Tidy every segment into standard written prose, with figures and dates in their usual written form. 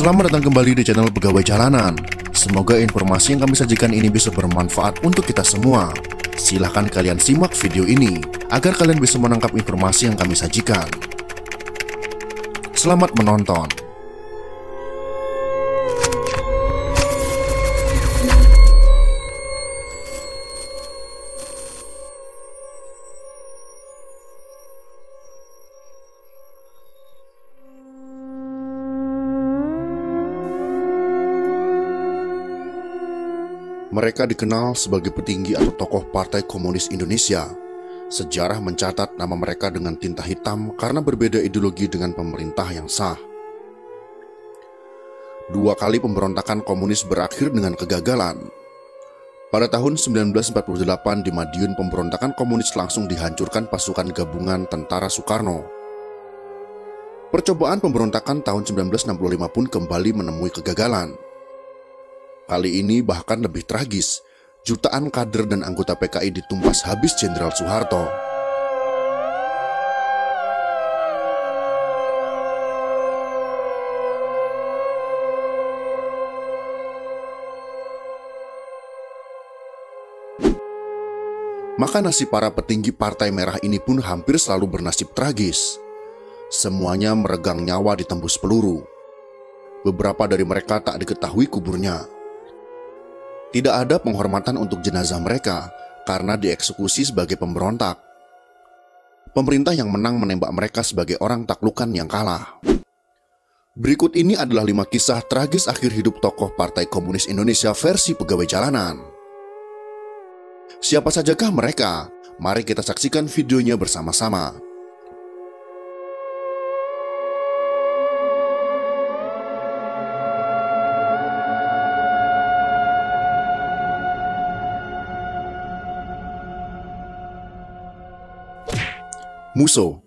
Selamat datang kembali di channel Pegawai Jalanan. Semoga informasi yang kami sajikan ini bisa bermanfaat untuk kita semua. Silahkan kalian simak video ini agar kalian bisa menangkap informasi yang kami sajikan. Selamat menonton. Mereka dikenal sebagai petinggi atau tokoh Partai Komunis Indonesia. Sejarah mencatat nama mereka dengan tinta hitam karena berbeda ideologi dengan pemerintah yang sah. 2 kali pemberontakan komunis berakhir dengan kegagalan. Pada tahun 1948 di Madiun, pemberontakan komunis langsung dihancurkan pasukan gabungan tentara Soekarno. Percobaan pemberontakan tahun 1965 pun kembali menemui kegagalan. Kali ini bahkan lebih tragis, jutaan kader dan anggota PKI ditumpas habis Jenderal Soeharto. Maka nasib para petinggi Partai Merah ini pun hampir selalu bernasib tragis. Semuanya meregang nyawa ditembus peluru. Beberapa dari mereka tak diketahui kuburnya. Tidak ada penghormatan untuk jenazah mereka karena dieksekusi sebagai pemberontak. Pemerintah yang menang menembak mereka sebagai orang taklukan yang kalah. Berikut ini adalah 5 kisah tragis akhir hidup tokoh Partai Komunis Indonesia versi Pegawai Jalanan. Siapa sajakah mereka? Mari kita saksikan videonya bersama-sama. Musso.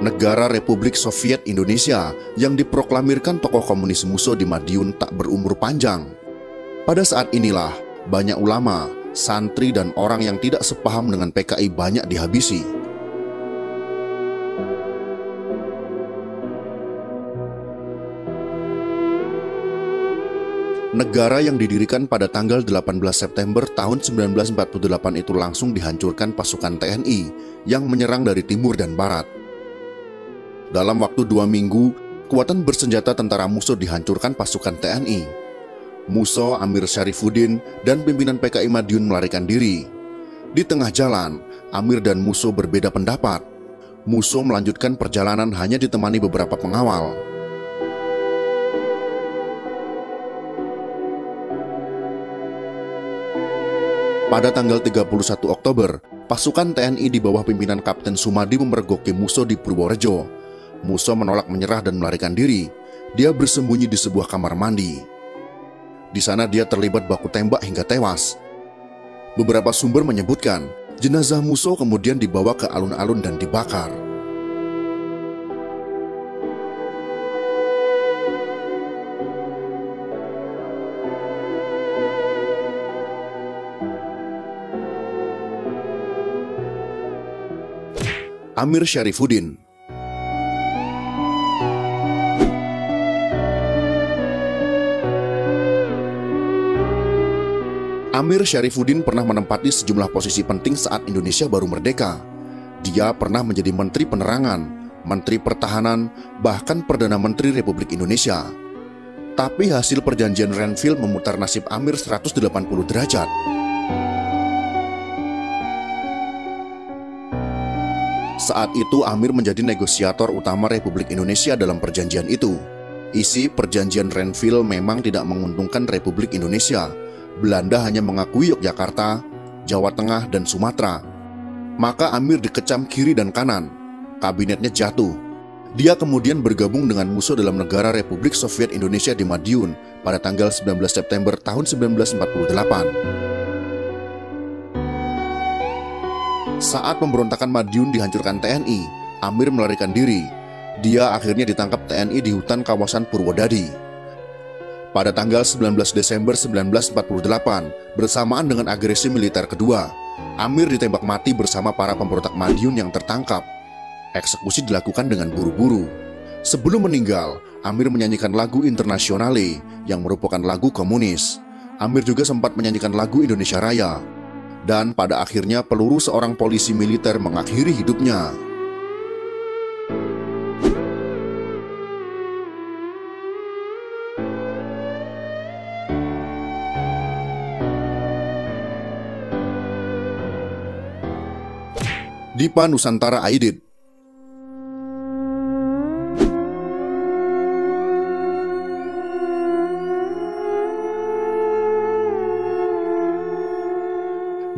Negara Republik Soviet Indonesia yang diproklamirkan tokoh komunis Musso di Madiun tak berumur panjang. Pada saat inilah banyak ulama, santri dan orang yang tidak sepaham dengan PKI banyak dihabisi. Negara yang didirikan pada tanggal 18 September tahun 1948 itu langsung dihancurkan pasukan TNI yang menyerang dari timur dan barat. Dalam waktu 2 minggu, kekuatan bersenjata tentara Musso dihancurkan pasukan TNI. Musso, Amir Syarifuddin, dan pimpinan PKI Madiun melarikan diri. Di tengah jalan, Amir dan Musso berbeda pendapat. Musso melanjutkan perjalanan hanya ditemani beberapa pengawal. Pada tanggal 31 Oktober, pasukan TNI di bawah pimpinan Kapten Sumadi memergoki Musso di Purworejo. Musso menolak menyerah dan melarikan diri. Dia bersembunyi di sebuah kamar mandi. Di sana dia terlibat baku tembak hingga tewas. Beberapa sumber menyebutkan, jenazah Musso kemudian dibawa ke alun-alun dan dibakar. Amir Syarifuddin. Amir Syarifuddin pernah menempati sejumlah posisi penting saat Indonesia baru merdeka. Dia pernah menjadi Menteri Penerangan, Menteri Pertahanan, bahkan Perdana Menteri Republik Indonesia. Tapi hasil perjanjian Renville memutar nasib Amir 180 derajat. Saat itu Amir menjadi negosiator utama Republik Indonesia dalam perjanjian itu. Isi perjanjian Renville memang tidak menguntungkan Republik Indonesia. Belanda hanya mengakui Yogyakarta, Jawa Tengah, dan Sumatera. Maka Amir dikecam kiri dan kanan. Kabinetnya jatuh. Dia kemudian bergabung dengan Musso dalam negara Republik Soviet Indonesia di Madiun pada tanggal 19 September tahun 1948. Saat pemberontakan Madiun dihancurkan TNI, Amir melarikan diri. Dia akhirnya ditangkap TNI di hutan kawasan Purwodadi. Pada tanggal 19 Desember 1948, bersamaan dengan agresi militer kedua, Amir ditembak mati bersama para pemberontak Madiun yang tertangkap. Eksekusi dilakukan dengan buru-buru. Sebelum meninggal, Amir menyanyikan lagu Internasionale yang merupakan lagu komunis. Amir juga sempat menyanyikan lagu Indonesia Raya. Dan pada akhirnya peluru seorang polisi militer mengakhiri hidupnya. Dipa Nusantara Aidit.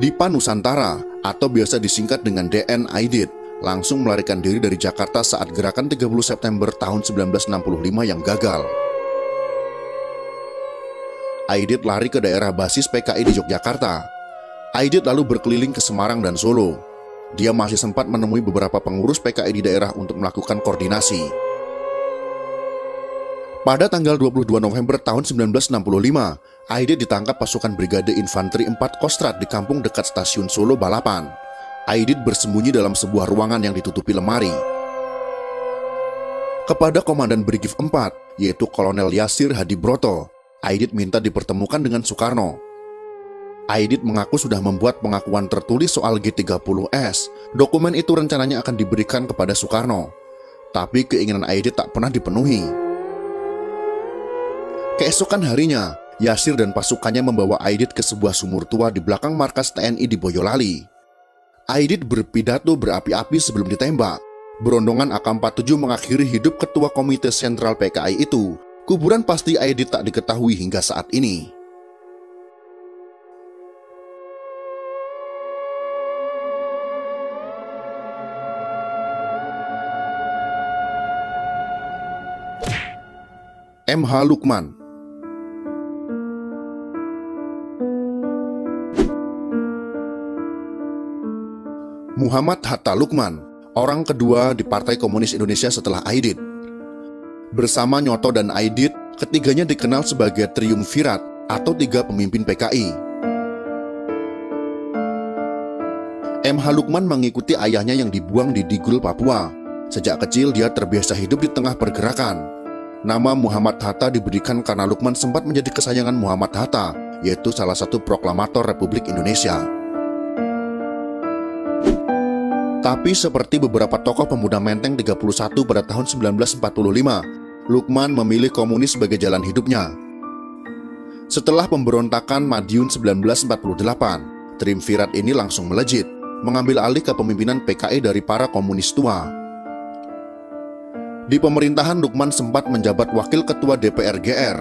Dipa Nusantara atau biasa disingkat dengan DN Aidit langsung melarikan diri dari Jakarta saat gerakan 30 September tahun 1965 yang gagal. Aidit lari ke daerah basis PKI di Yogyakarta. Aidit lalu berkeliling ke Semarang dan Solo. Dia masih sempat menemui beberapa pengurus PKI di daerah untuk melakukan koordinasi. Pada tanggal 22 November tahun 1965, Aidit ditangkap pasukan Brigade Infanteri 4 Kostrad di kampung dekat stasiun Solo Balapan. Aidit bersembunyi dalam sebuah ruangan yang ditutupi lemari. Kepada Komandan Brigif 4, yaitu Kolonel Yasir Hadibroto, Aidit minta dipertemukan dengan Soekarno. Aidit mengaku sudah membuat pengakuan tertulis soal G30S. Dokumen itu rencananya akan diberikan kepada Soekarno. Tapi keinginan Aidit tak pernah dipenuhi. Keesokan harinya, Yasir dan pasukannya membawa Aidit ke sebuah sumur tua di belakang markas TNI di Boyolali. Aidit berpidato berapi-api sebelum ditembak. Berondongan AK-47 mengakhiri hidup ketua komite sentral PKI itu. Kuburan pasti Aidit tak diketahui hingga saat ini. M.H. Lukman. Muhammad Hatta Lukman, orang kedua di Partai Komunis Indonesia setelah Aidit. Bersama Nyoto dan Aidit, ketiganya dikenal sebagai triumvirat atau tiga pemimpin PKI. M.H. Lukman mengikuti ayahnya yang dibuang di Digul, Papua. Sejak kecil dia terbiasa hidup di tengah pergerakan. Nama Muhammad Hatta diberikan karena Lukman sempat menjadi kesayangan Muhammad Hatta, yaitu salah satu proklamator Republik Indonesia. Tapi seperti beberapa tokoh pemuda Menteng 31 pada tahun 1945, Lukman memilih komunis sebagai jalan hidupnya. Setelah pemberontakan Madiun 1948, triumvirat ini langsung melejit, mengambil alih kepemimpinan PKI dari para komunis tua. Di pemerintahan, Lukman sempat menjabat wakil ketua DPR GR.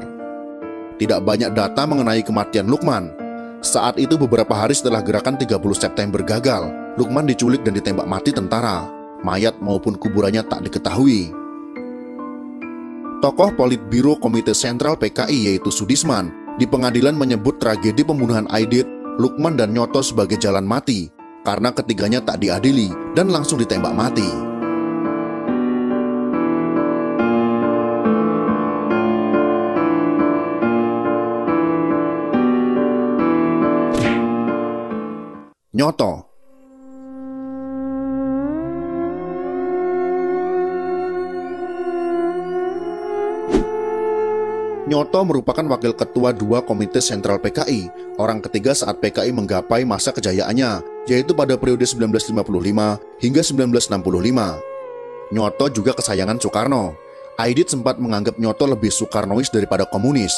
Tidak banyak data mengenai kematian Lukman. Saat itu beberapa hari setelah gerakan 30 September gagal, Lukman diculik dan ditembak mati tentara. Mayat maupun kuburannya tak diketahui. Tokoh Politbiro Komite Sentral PKI yaitu Sudisman di pengadilan menyebut tragedi pembunuhan Aidit, Lukman dan Nyoto sebagai jalan mati karena ketiganya tak diadili dan langsung ditembak mati. Nyoto. Nyoto merupakan wakil ketua 2 Komite Sentral PKI, orang ketiga saat PKI menggapai masa kejayaannya, yaitu pada periode 1955 hingga 1965. Nyoto juga kesayangan Soekarno. Aidit sempat menganggap Nyoto lebih Soekarnois daripada komunis.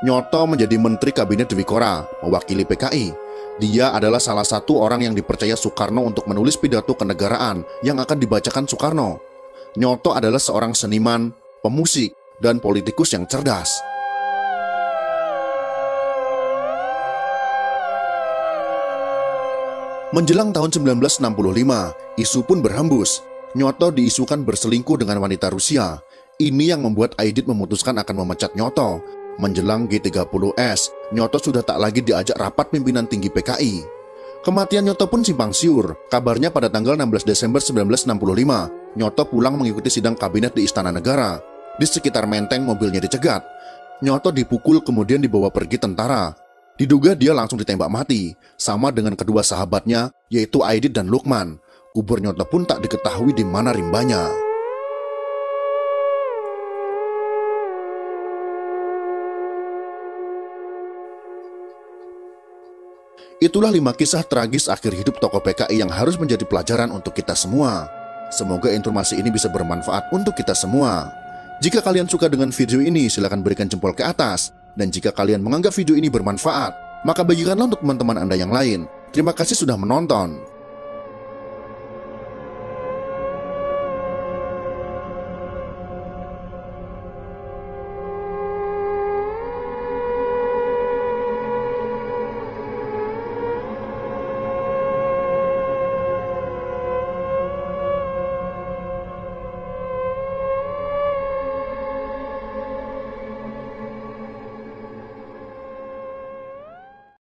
Nyoto menjadi Menteri Kabinet Dwikora, mewakili PKI. Dia adalah salah satu orang yang dipercaya Soekarno untuk menulis pidato kenegaraan yang akan dibacakan Soekarno. Nyoto adalah seorang seniman, pemusik, dan politikus yang cerdas. Menjelang tahun 1965, isu pun berhembus. Nyoto diisukan berselingkuh dengan wanita Rusia. Ini yang membuat Aidit memutuskan akan memecat Nyoto. Menjelang G30S, Nyoto sudah tak lagi diajak rapat pimpinan tinggi PKI. Kematian Nyoto pun simpang siur. Kabarnya pada tanggal 16 Desember 1965, Nyoto pulang mengikuti sidang kabinet di Istana Negara. Di sekitar Menteng mobilnya dicegat. Nyoto dipukul kemudian dibawa pergi tentara. Diduga dia langsung ditembak mati, sama dengan kedua sahabatnya yaitu Aidit dan Lukman. Kubur Nyoto pun tak diketahui di mana rimbanya. Itulah 5 kisah tragis akhir hidup tokoh PKI yang harus menjadi pelajaran untuk kita semua. Semoga informasi ini bisa bermanfaat untuk kita semua. Jika kalian suka dengan video ini, silahkan berikan jempol ke atas. Dan jika kalian menganggap video ini bermanfaat, maka bagikanlah untuk teman-teman Anda yang lain. Terima kasih sudah menonton.